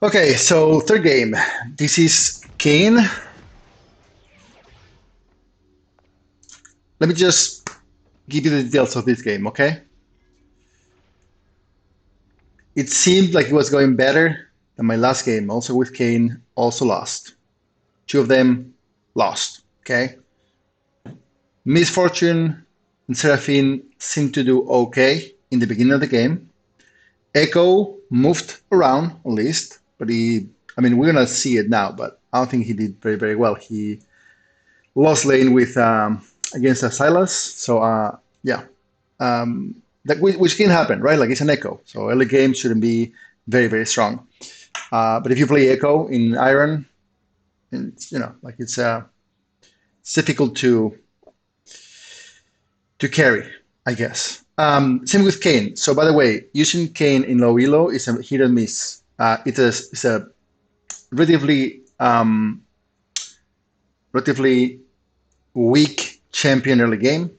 Okay, so third game. This is Kayn. Let me just give you the details of this game, okay? It seemed like it was going better than my last game, also with Kayn, also lost. Two of them lost, okay? Misfortune and Seraphine seemed to do okay in the beginning of the game. Echo moved around at least, but we're gonna see it now, but I don't think he did very, very well. He lost lane with against a Silas, so yeah, which can happen, right? Like it's an Echo, so early game shouldn't be very, very strong. But if you play Echo in Iron, it's, it's difficult to carry, I guess. Same with Kayn. So by the way, using Kayn in low elo is a hit and miss. It's a relatively relatively weak champion early game.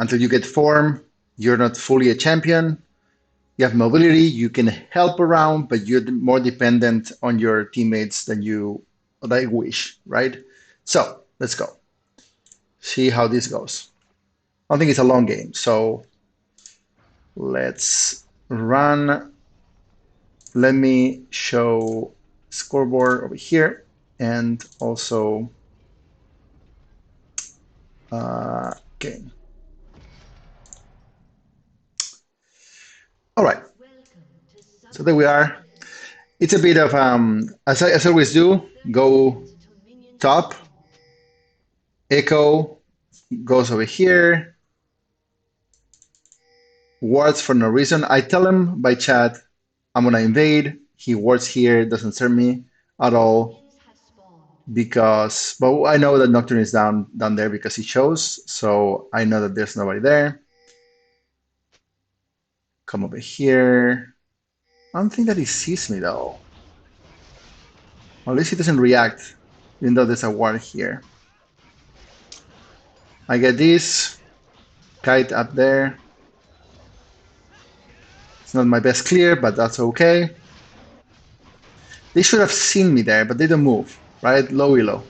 Until you get form, you're not fully a champion. You have mobility, you can help around, but you're more dependent on your teammates than you wish, right? So let's go. See how this goes. I think it's a long game, so let's run. Let me show scoreboard over here and also game. All right, so there we are. It's a bit of, as I always do, go top, Echo goes over here, wards for no reason. I tell him by chat, I'm gonna invade. He wards here, doesn't serve me at all because, but I know that Nocturne is down there because he chose, so I know that there's nobody there. Come over here. I don't think that he sees me though. Or at least he doesn't react, even though there's a ward here. I get this kite up there. It's not my best clear, but that's okay. They should have seen me there, but they don't move, right? Low elo.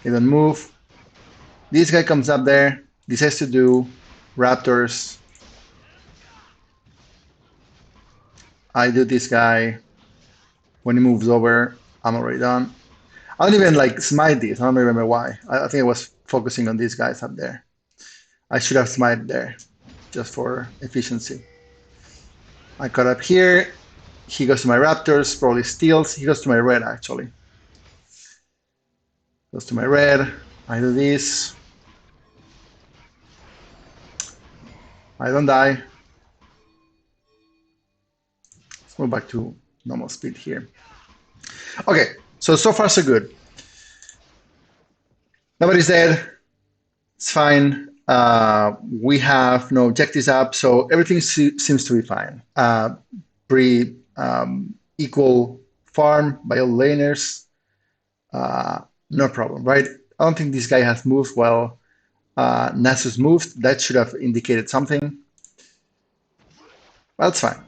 They don't move. This guy comes up there, decides to do Raptors. I do this guy. When he moves over, I'm already done. I don't even like smite this. I don't remember why. I think I was focusing on these guys up there. I should have smite there just for efficiency. I cut up here. He goes to my Raptors, probably steals. He goes to my red actually. Goes to my red. I do this. I don't die. Let's move back to normal speed here. Okay, so far so good. Nobody's dead. It's fine. We have no objectives up, so everything seems to be fine. Pretty equal farm by all laners. No problem, right? I don't think this guy has moved well. Nasus moved. That should have indicated something. Well, that's fine.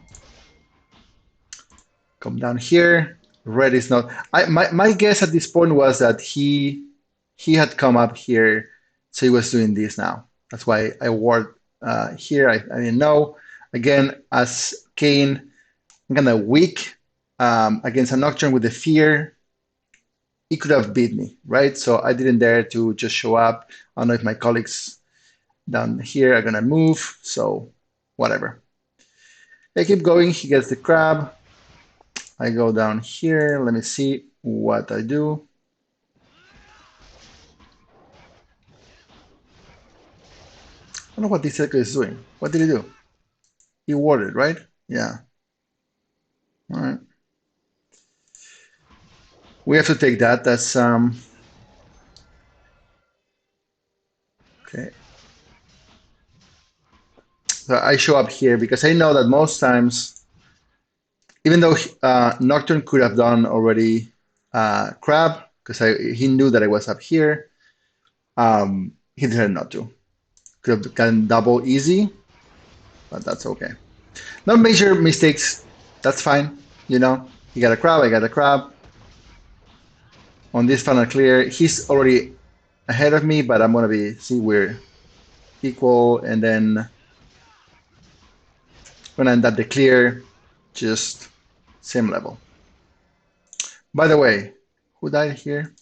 Come down here. Red is not. My guess at this point was that he had come up here, so he was doing this now. That's why I ward here. I didn't know. Again, as Kayn, I'm kind of weak against a Nocturne with the fear. He could have beat me, right? So I didn't dare to just show up. I don't know if my colleagues down here are gonna move, so whatever. I keep going. He gets the crab. I go down here. Let me see what I do. I don't know what this Echo is doing. What did he do? He warded, right? Yeah. All right. We have to take that. That's okay. So I show up here because I know that most times, even though Nocturne could have done already crab, because he knew that I was up here, he decided not to. Could have gotten double easy, but that's okay. No major mistakes. That's fine. You know, he got a crab, I got a crab. On this final clear, he's already ahead of me, but I'm gonna be see we're equal, and then when I end up the clear, just same level. By the way, who died here?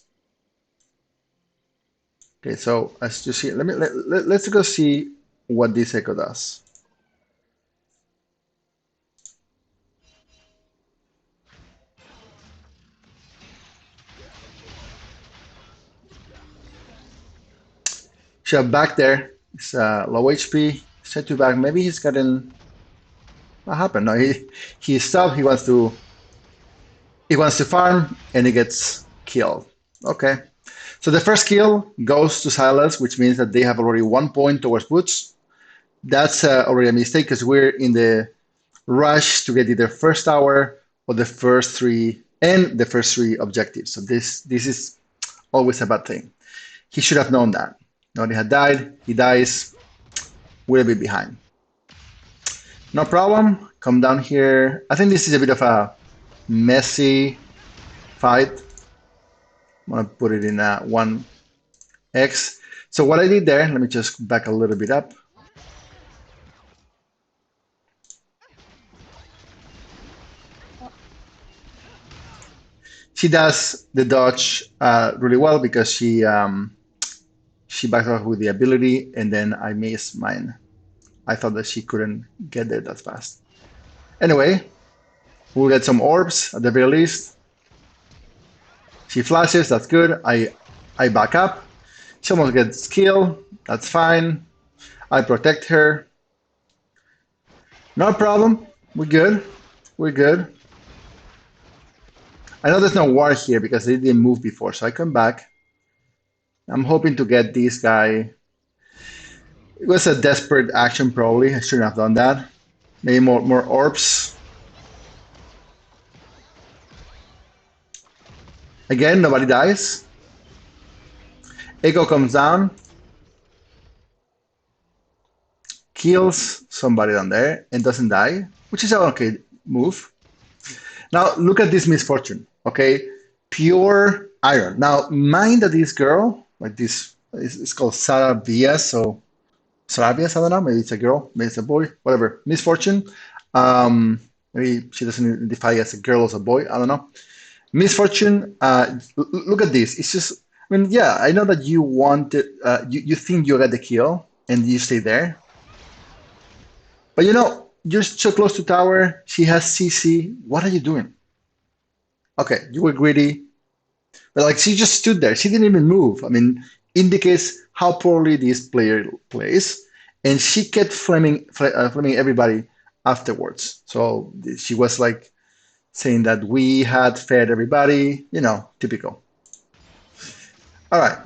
Okay, so as you see, let's go see what this echo does. Shove back there. It's low HP. Set to back. Maybe he's gotten. What happened? No, he stopped. He wants to farm, and he gets killed. Okay. So the first kill goes to Silas, which means that they have already 1 point towards boots. That's already a mistake because we're in the rush to get either first tower or the first three objectives. So this is always a bad thing. He should have known that. No, he had died. He dies. We're a bit behind. No problem. Come down here. I think this is a bit of a messy fight. I'm gonna put it in 1x. So what I did there, let me just back a little bit up. She does the dodge really well because she backed off with the ability, and then I missed mine. I thought that she couldn't get there that fast. Anyway, we'll get some orbs at the very least. She flashes, that's good. I back up. She almost gets killed, that's fine. I protect her. No problem. We're good. We're good. I know there's no ward here because they didn't move before, so I come back. I'm hoping to get this guy. It was a desperate action, probably. I shouldn't have done that. Maybe more orbs. Again, nobody dies. Echo comes down, kills somebody down there, and doesn't die, which is an okay move. Now look at this misfortune, okay? Pure iron. Now mind that this girl, like this, it's called Sarah Vias, so Sarah Vias, I don't know, maybe it's a girl, maybe it's a boy, whatever. Misfortune. Maybe she doesn't identify as a girl or as a boy, I don't know. Misfortune. Look at this. It's just. I mean, yeah, I know that you want it. You think you got the kill and you stay there, but you're so close to tower. She has CC. What are you doing? Okay, you were greedy, but like she just stood there. She didn't even move. I mean, indicates how poorly this player plays, and she kept flaming everybody afterwards. So she was like saying that we had fed everybody. Typical. All right.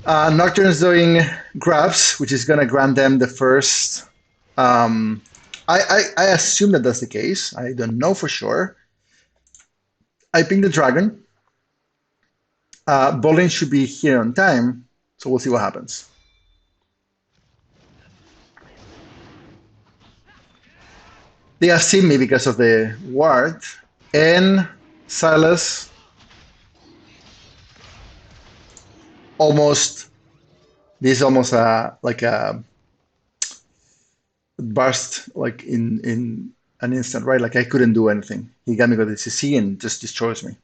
Nocturne is doing grabs, which is going to grant them the first. I assume that that's the case. I don't know for sure. I ping the dragon. Bolin should be here on time, so we'll see what happens. They have seen me because of the ward, and Silas almost. This is almost like a burst, like in an instant, right? Like I couldn't do anything. He got me with the CC and just destroys me.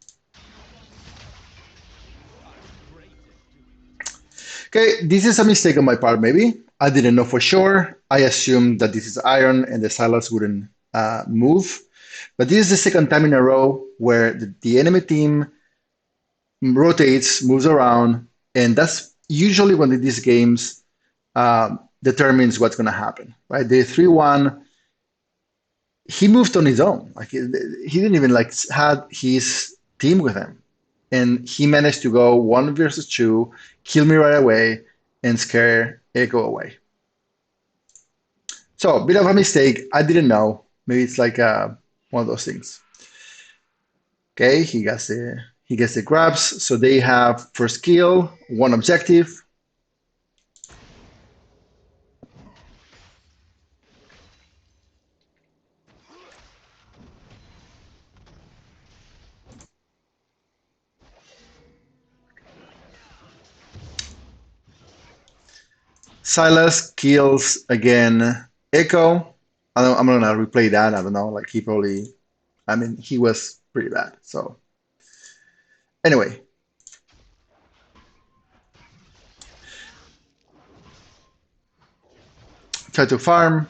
Okay, this is a mistake on my part, maybe. I didn't know for sure. I assumed that this is iron and the Silas wouldn't move. But this is the second time in a row where the enemy team rotates, moves around, and that's usually when these games determines what's going to happen, right? The 3-1, he moved on his own. Like he didn't even like had his team with him, and he managed to go 1 versus 2, kill me right away, and scare Echo away. So a bit of a mistake. I didn't know. Maybe it's like one of those things. Okay, he gets the grabs. So they have first kill, one objective. Silas kills again Echo. I'm gonna replay that. I don't know. Like he probably, I mean, he was pretty bad. So anyway, try to farm.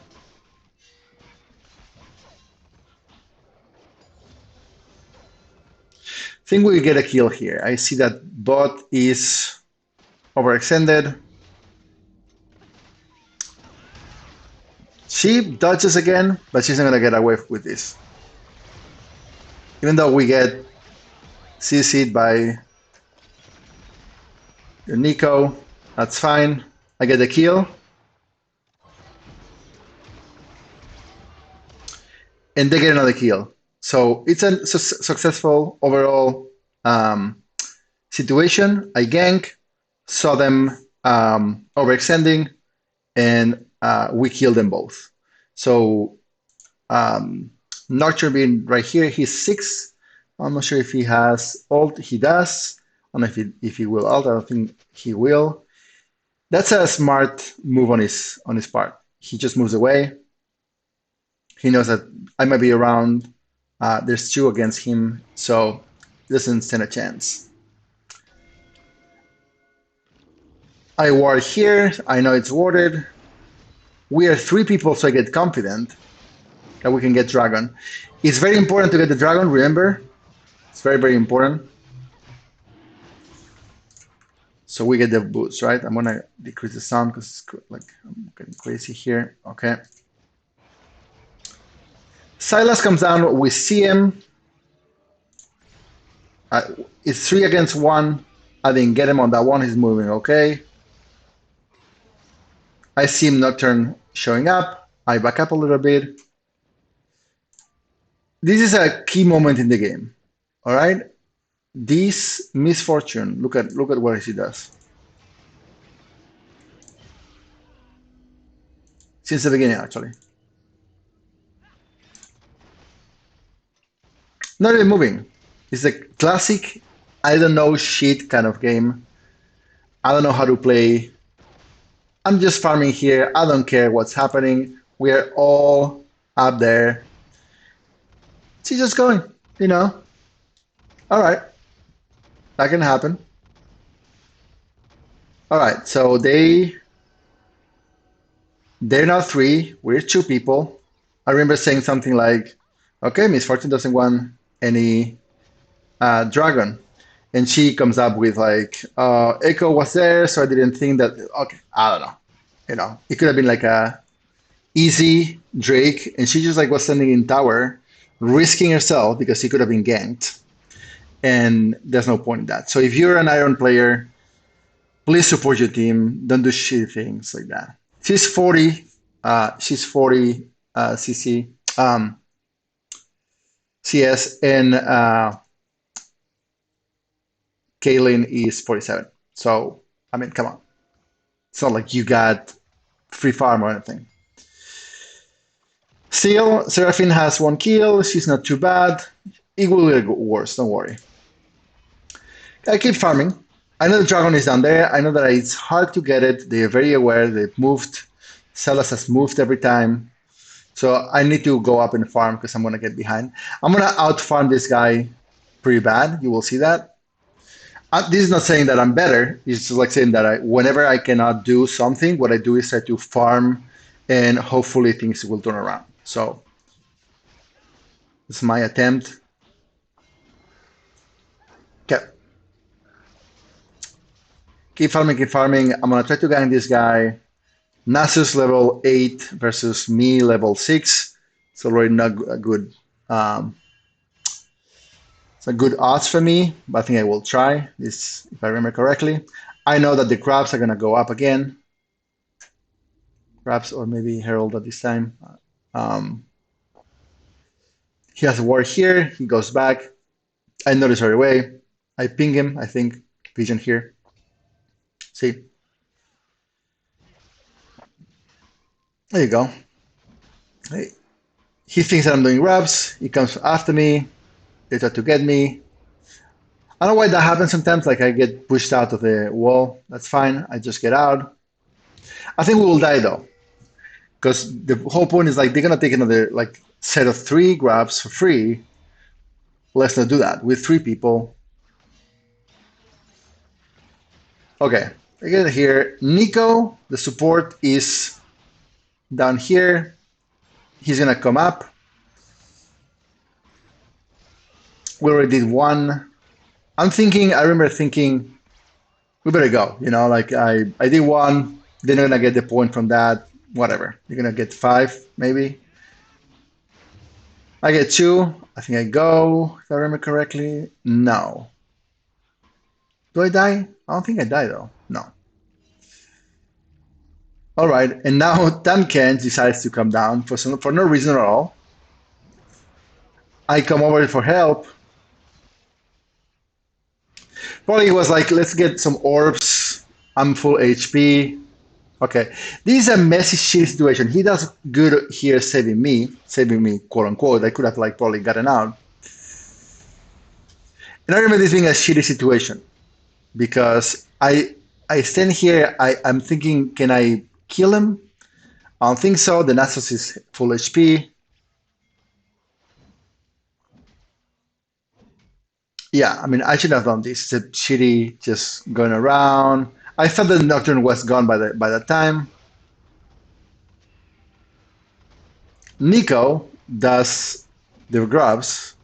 Think we get a kill here. I see that bot is overextended. She dodges again, but she's not gonna get away with this. Even though we get CC'd by Nico, that's fine. I get the kill. And they get another kill. So it's a successful overall situation. I gank, saw them overextending, and we killed them both. So Nurture being right here, he's 6. I'm not sure if he has ult. He does. I don't know if he will ult. I don't think he will. That's a smart move on his part. He just moves away. He knows that I might be around. There's 2 against him, so he doesn't stand a chance. I ward here. I know it's warded. We are 3 people, so I get confident that we can get dragon. It's very important to get the dragon, remember? It's very, very important. So we get the boost, right? I'm gonna decrease the sound because it's like I'm getting crazy here. Okay. Silas comes down, we see him. It's 3 against 1. I didn't get him on that one, he's moving okay. I see him Nocturne showing up. I back up a little bit. This is a key moment in the game. All right? This misfortune, look at what he does. Since the beginning, actually. Not even moving. It's a classic I don't know shit kind of game. I don't know how to play. I'm just farming here. I don't care what's happening. We're all up there. She's just going, you know. All right. That can happen. All right. So they're now 3. We're 2 people. I remember saying something like, okay, Misfortune doesn't want any dragon. And she comes up with like, Echo was there, so I didn't think that, okay, I don't know. You know, it could have been like a easy Drake, and she just like was standing in tower, risking herself because she could have been ganked. And there's no point in that. So if you're an Iron player, please support your team. Don't do shitty things like that. She's 40. She's 40 CC CS, and Kayn is 47. So I mean, come on. It's not like you got free farm or anything. Still, Seraphine has 1 kill. She's not too bad. It will get worse. Don't worry. I keep farming. I know the dragon is down there. I know that it's hard to get it. They are very aware. They've moved. Celas has moved every time. So I need to go up and farm because I'm going to get behind. I'm going to out farm this guy pretty bad. You will see that. This is not saying that I'm better. It's just like saying that whenever I cannot do something, what I do is try to farm and hopefully things will turn around. So it's my attempt. Okay. Keep farming, keep farming. I'm going to try to gank this guy. Nasus level 8 versus me level 6. It's already not a good it's a good odds for me, but I think I will try this if I remember correctly. I know that the crabs are gonna go up again. Crabs or maybe Herald at this time. He has a ward here, he goes back. I notice right away. I ping him, I think. Vision here. See? There you go. Hey. He thinks that I'm doing grabs. He comes after me. They try to get me. I don't know why that happens sometimes. Like I get pushed out of the wall. That's fine. I just get out. I think we will die though, because the whole point is like they're gonna take another like set of 3 grabs for free. Let's not do that with 3 people. Okay, I get it here. Nico, the support is down here. He's gonna come up. We already did one. I remember thinking, we better go. You know, like I did one. They're not gonna get the point from that. Whatever. You're gonna get 5, maybe. I get 2. I think I go, if I remember correctly. No. Do I die? I don't think I die though. No. All right. And now Tamken decides to come down for no reason at all. I come over for help. Probably was like, let's get some orbs. I'm full HP. Okay. This is a messy shit situation. He does good here saving me, quote unquote. I could have like probably gotten out. And I remember this being a shitty situation because I stand here, I'm thinking, can I kill him? I don't think so. The Nasus is full HP. Yeah, I mean, I should have done this. It's a shitty just going around. I thought the Nocturne was gone by that time. Nico does the grabs,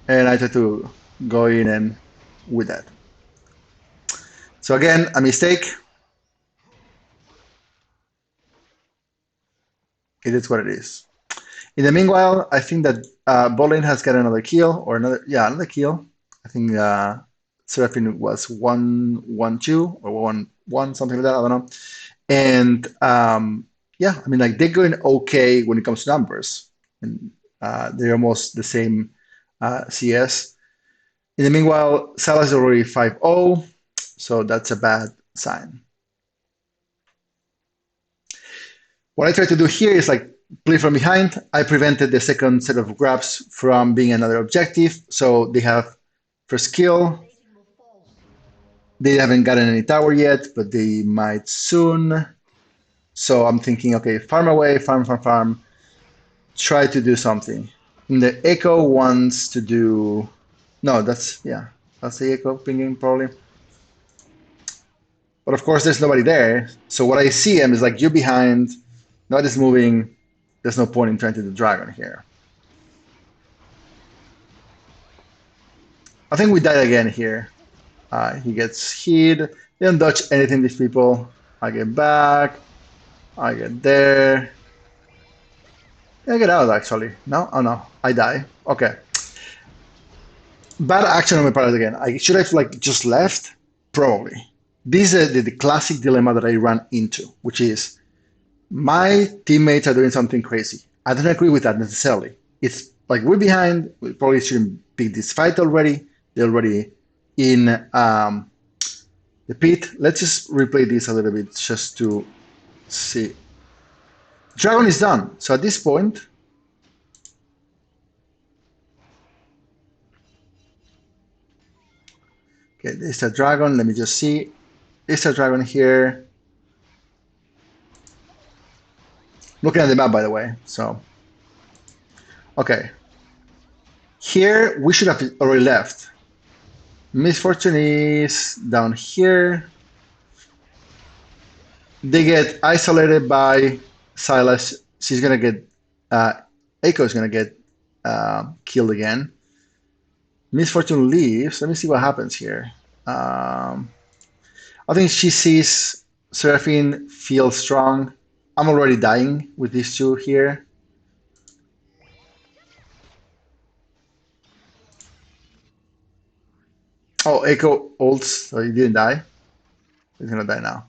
and I try to go in and with that. So again, a mistake. It is what it is. In the meanwhile, I think that Bolin has got another kill or another kill. I think Seraphine was 1-1-2 or 1-1 something like that. I don't know. And yeah, I mean, like they're going okay when it comes to numbers, and they're almost the same CS. In the meanwhile, Salah is already 5-0, so that's a bad sign. What I try to do here is like play from behind. I prevented the second set of grabs from being another objective, so they have first kill. They haven't gotten any tower yet, but they might soon. So I'm thinking, okay, farm away, farm. Try to do something. And the Echo wants to do. No, that's the Echo pinging probably. But of course, there's nobody there. So what I see him is like you're behind, nobody's moving. There's no point in trying to do dragon here. I think we died again here. He gets hit. They don't dodge anything, these people. I get back. I get there. I get out, actually. No? Oh, no. I die. Okay. Bad action on my part again. I should have like just left? Probably. This is the classic dilemma that I run into, which is my teammates are doing something crazy. I don't agree with that necessarily. It's like we're behind. We probably shouldn't pick this fight already. They're already in the pit. Let's just replay this a little bit just to see. Dragon is done. So at this point, okay, there's a dragon. Let me just see. There's a dragon here. Looking at the map, by the way. So, okay. Here, we should have already left. Misfortune is down here. They get isolated by Silas. She's going to get, Echo is going to get killed again. Misfortune leaves. Let me see what happens here. I think she sees Seraphine feel strong. I'm already dying with these two here. Oh, Echo ults, so he didn't die. He's gonna die now.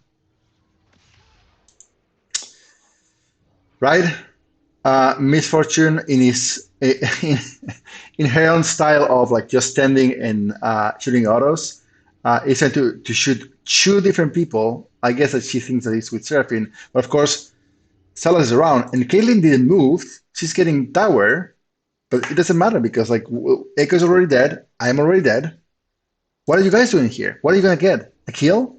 Right? Misfortune in his in her own style of like just standing and shooting autos is trying to shoot 2 different people. I guess that she thinks that it's with Seraphine, but of course Salah is around and Caitlyn didn't move. She's getting tower, but it doesn't matter because like Echo's already dead. I'm already dead. What are you guys doing here? What are you gonna get? A kill?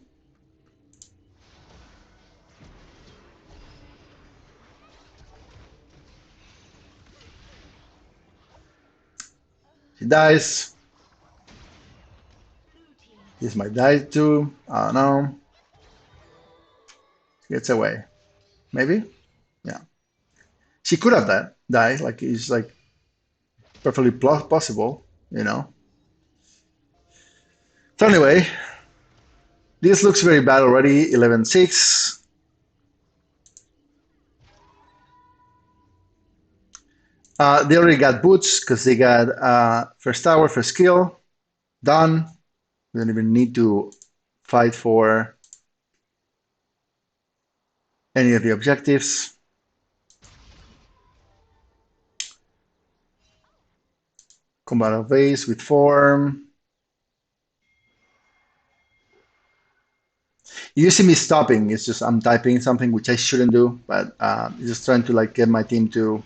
He dies. This might die too. I don't know. Gets away. Maybe? Yeah. She could have died. Like, it's like perfectly possible, you know? So anyway, this looks very bad already. 11-6. They already got boots because they got first tower, first kill. Done. We don't even need to fight for any of the objectives. Combat of base with form. You see me stopping. It's just I'm typing something which I shouldn't do, but just trying to like get my team to.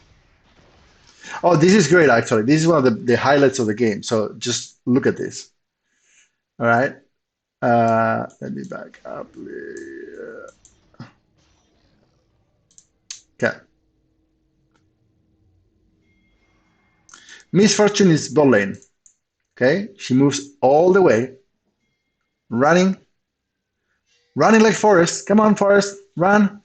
Oh, this is great actually. This is one of the highlights of the game. So just look at this. All right. Let me back up. Okay. Misfortune is bot lane. Okay. She moves all the way, running, running like Forest. Come on, Forest, run.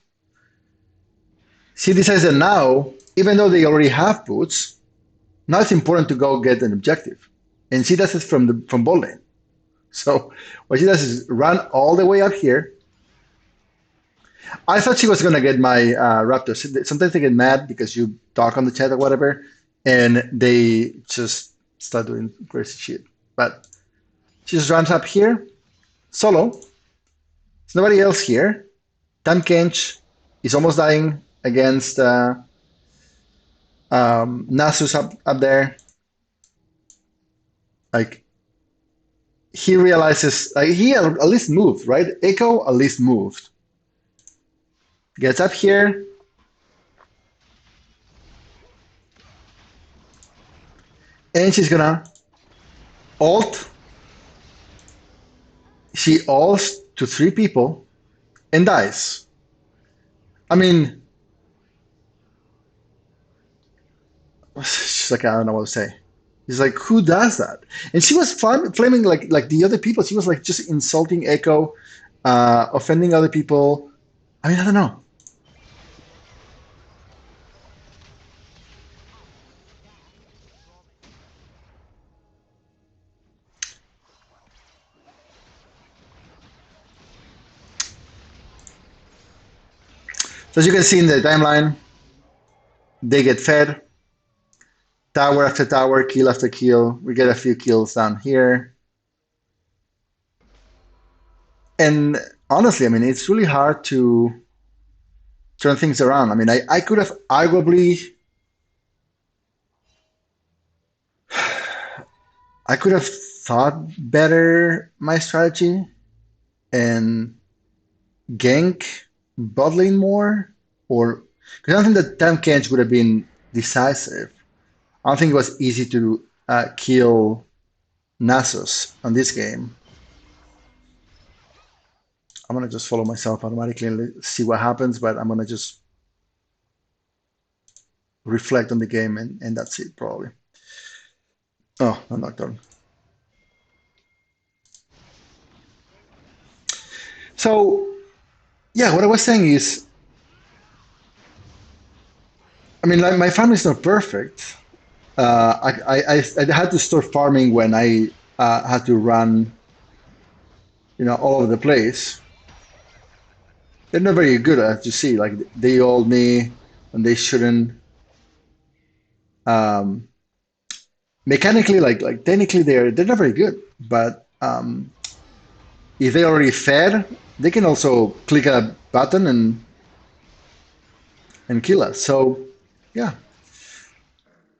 She decides that now, even though they already have boots, now it's important to go get an objective. And she does it from bot lane. So what she does is run all the way up here. I thought she was gonna get my Raptors. Sometimes they get mad because you talk on the chat or whatever, and they just start doing crazy shit. But she just runs up here, solo. There's nobody else here. Tam Kench is almost dying against Nasus up there. Like he realizes, like he at least moved, right? Echo at least moved. Gets up here. And she's gonna ult. She ults to 3 people and dies. I mean, she's like, I don't know what to say. He's like, who does that? And she was flaming like the other people. She was like just insulting Echo, offending other people. I mean, I don't know. So as you can see in the timeline, they get fed. Tower after tower, kill after kill. We get a few kills down here. And honestly, I mean, it's really hard to turn things around. I mean, I could have arguably, I could have thought better my strategy and gank bot lane more, or because I don't think that Tam Kench would have been decisive. I don't think it was easy to kill Nasus on this game. I'm gonna just follow myself automatically and see what happens, but I'm gonna just reflect on the game and that's it probably. Oh, I'm not done. So yeah, what I was saying is, I mean, like, my family's not perfect. I had to start farming when I had to run, all over the place. They're not very good at you see. Like they ult me and they shouldn't. Um, Mechanically, like technically, they're not very good. But if they already fed, they can also click a button and kill us. So yeah,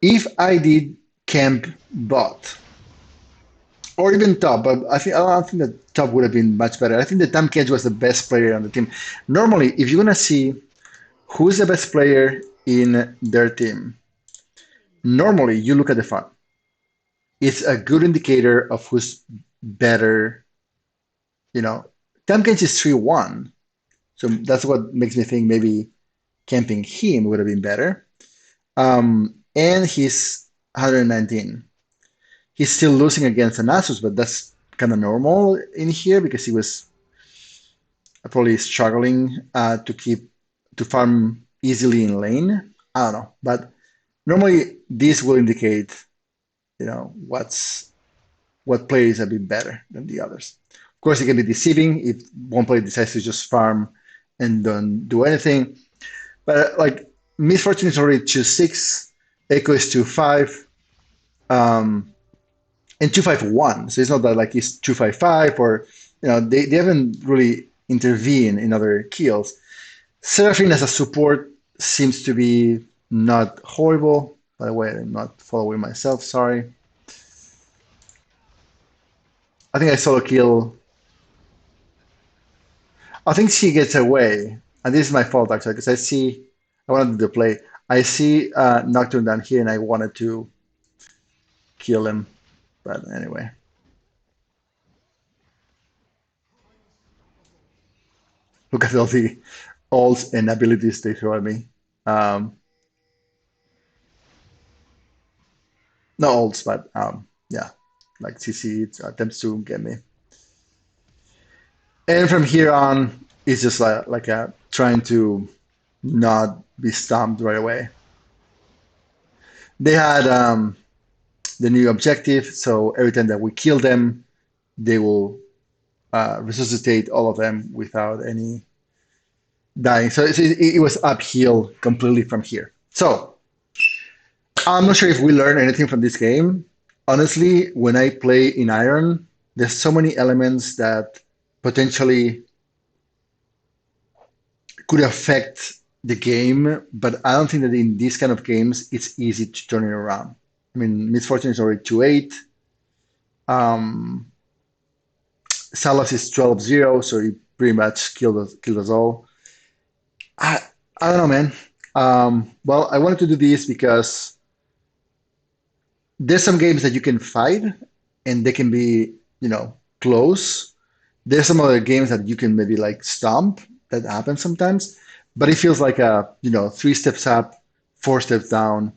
if I did camp bot or even top, but I don't think that top would have been much better. I think that Tam Cage was the best player on the team. Normally, if you're gonna see who's the best player in their team, normally you look at the farm. It's a good indicator of who's better you know, temp ganks is 3-1. So that's what makes me think maybe camping him would have been better. And he's 119. He's still losing against Anasus, but that's kind of normal in here because he was probably struggling to farm easily in lane. I don't know, but normally this will indicate, what player is a bit better than the others. Of course, it can be deceiving if one player decides to just farm and don't do anything. But like Misfortune is already 2-6, Echo is 2-5, um, and 2-5-1. So it's not that like it's 2-5-5 or they haven't really intervened in other kills. Seraphine as a support seems to be not horrible. By the way, I'm not following myself, sorry. I think I solo kill. I think she gets away. And this is my fault actually, because I wanted to do the play. I see Nocturne down here and I wanted to kill him. But anyway, look at all the ults and abilities they throw at me. Um, Not ults, but yeah, like CC it attempts to get me. And from here on, it's just like trying to not be stomped right away. They had the new objective, so every time that we kill them, they will resuscitate all of them without any dying. So it was uphill completely from here. So I'm not sure if we learned anything from this game. Honestly, when I play in Iron, there's so many elements that potentially could affect the game, but I don't think that in these kind of games it's easy to turn it around. I mean, Misfortune is already 2-8. Um, Salas is 12-0, so he pretty much killed us all. I, I don't know, man. Well, I wanted to do this because there's some games that you can fight and they can be, close. There's some other games that you can maybe like stomp. That happens sometimes, but it feels like three steps up, four steps down,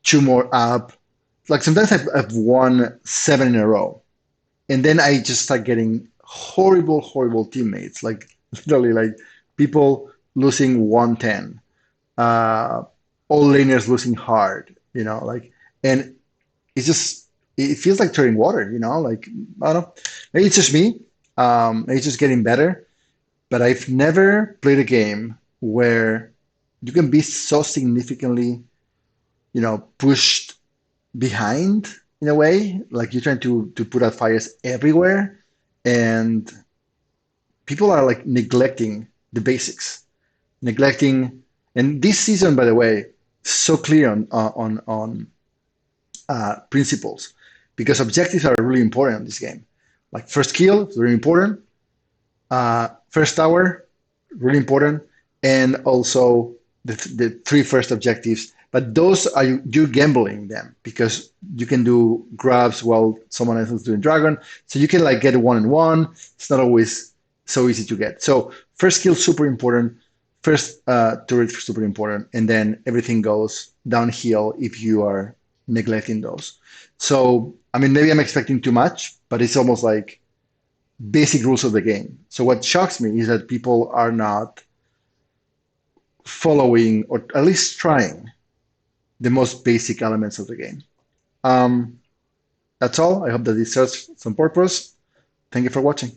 two more up. Like sometimes I've won seven in a row, and then I just start getting horrible, horrible teammates. Like literally, like people losing 110, uh, all laners losing hard. And it feels like treading water. Like I don't know, maybe it's just me. Maybe it's just getting better, but I've never played a game where you can be so significantly, pushed behind in a way, like you're trying to put out fires everywhere, and people are like neglecting the basics, neglecting. And this season, by the way, so clear on principles, because objectives are really important in this game. Like first kill, very important. First tower, really important, and also the three first objectives. But those are you gambling them because you can do grabs while someone else is doing dragon, so you can like get a 1-on-1. It's not always so easy to get. So first kill super important, first turret super important, and then everything goes downhill if you are neglecting those. So I mean, maybe I'm expecting too much, but it's almost like basic rules of the game. So what shocks me is that people are not following or at least trying the most basic elements of the game. Um, that's all. I hope that this serves some purpose. Thank you for watching.